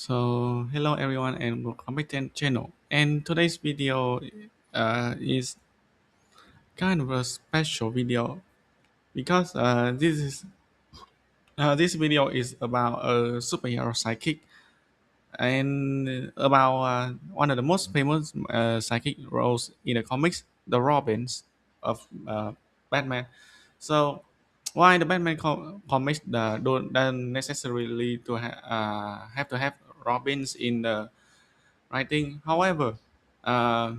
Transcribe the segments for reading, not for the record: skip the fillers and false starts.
Hello everyone and welcome back to the channel. And today's video is kind of a special video because this video is about a superhero psychic and about one of the most famous psychic roles in the comics, the Robins of Batman. So, why the Batman comics don't necessarily have to have Robins in the writing? However, uh,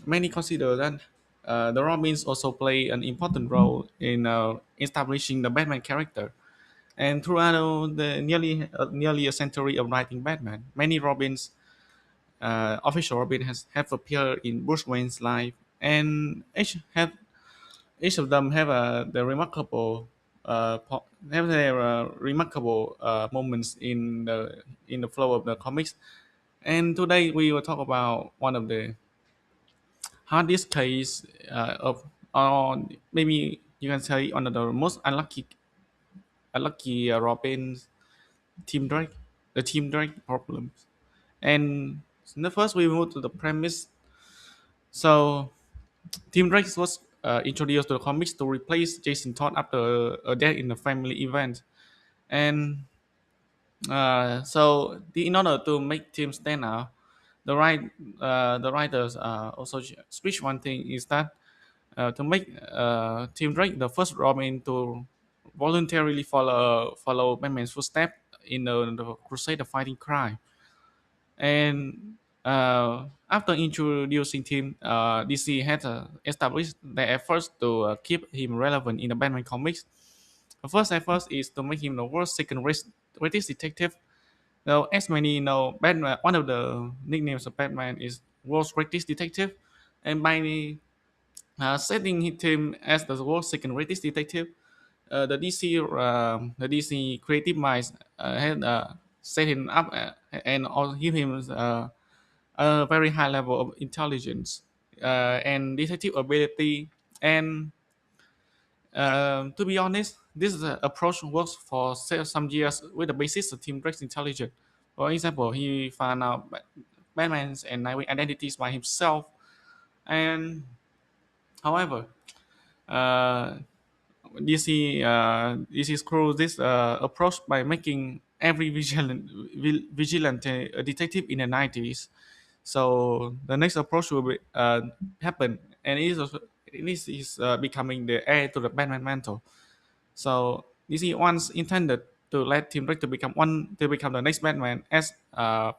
many consider that the Robins also play an important role in establishing the Batman character. And throughout the nearly a century of writing Batman, many Robins, official Robin, have appeared in Bruce Wayne's life, and each of them have their remarkable moments in the flow of the comics. And today we will talk about one of the hardest case of, or maybe you can say one of the most unlucky Robins, Team Drake, the Team Drake problems. And the first we move to the premise. So Team Drake was introduced to the comics to replace Jason Todd after a death in a family event. And in order to make Team stand out, the writers also switch one thing is that to make Team Drake the first Robin to voluntarily follow Batman's footsteps in the crusade of fighting crime. And after introducing him, DC had established their efforts to keep him relevant in the Batman comics. The first effort is to make him the world's greatest detective. Now, as many know, Batman, one of the nicknames of Batman is world's greatest detective, and by setting him as the world's second greatest detective, the DC creative minds had set him up and also give him a very high level of intelligence and detective ability. And to be honest, this approach works for some years with the basis of Team Drake's intelligence. For example, he found out Batman's and Nightwing identities by himself. And however, uh, DC screws this approach by making every vigilante a detective in the 90s. So the next approach will happen, and it is becoming the heir to the Batman mantle. So DC once intended to let Tim Drake to become the next Batman, as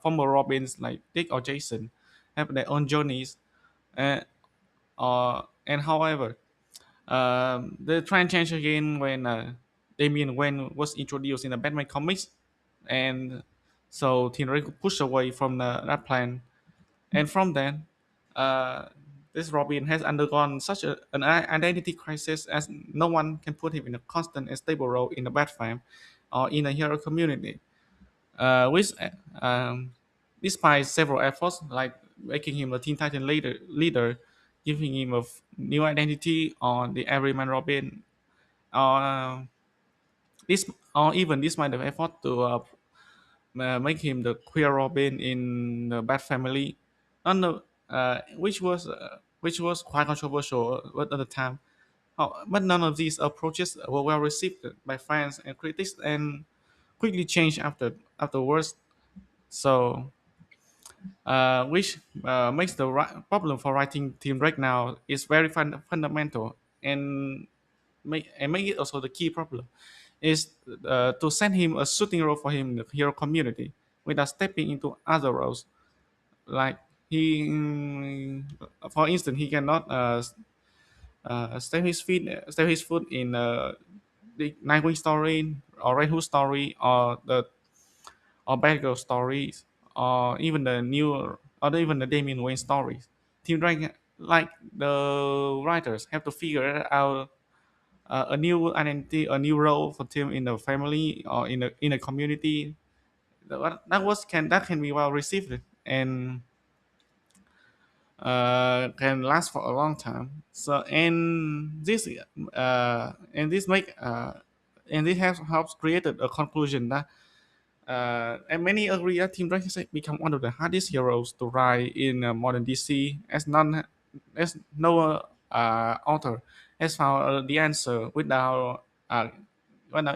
former Robins like Dick or Jason have their own journeys. Uh, and however, the trend changed again when Damian Wayne was introduced in the Batman comics, and so Tim Drake pushed away from that plan. And from then, uh, this Robin has undergone an identity crisis, as no one can put him in a constant and stable role in the Batfam or in a hero community. Which, despite several efforts like making him a Teen Titan leader, giving him a new identity on the Everyman Robin, or this, or even despite the effort to make him the queer Robin in the Bat Family, none of, which was quite controversial at the time. But none of these approaches were well received by fans and critics, and quickly changed afterwards. So, which makes the problem for writing Team Drake now is very fundamental, and make it also the key problem is to send him a suiting role for him in the hero community without stepping into other roles. Like for instance, he cannot step his foot in the Nightwing story or Red Hood story or Batgirl stories, or even the Damian Wayne stories. Team Drake, like the writers, have to figure out a new identity, a new role for Tim in the family or in a community. That can be well received and can last for a long time. So and this make and this has helps created a conclusion that And many agree that Team Drake has become one of the hardest heroes to write in modern DC, as no author has found the answer uh, without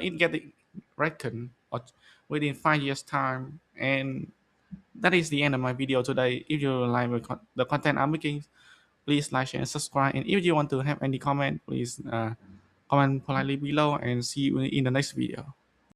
it getting reckoned or within 5 years' time. And that is the end of my video today. If you like the content I'm making, please like, share, and subscribe. And if you want to have any comment, please comment politely below. And see you in the next video.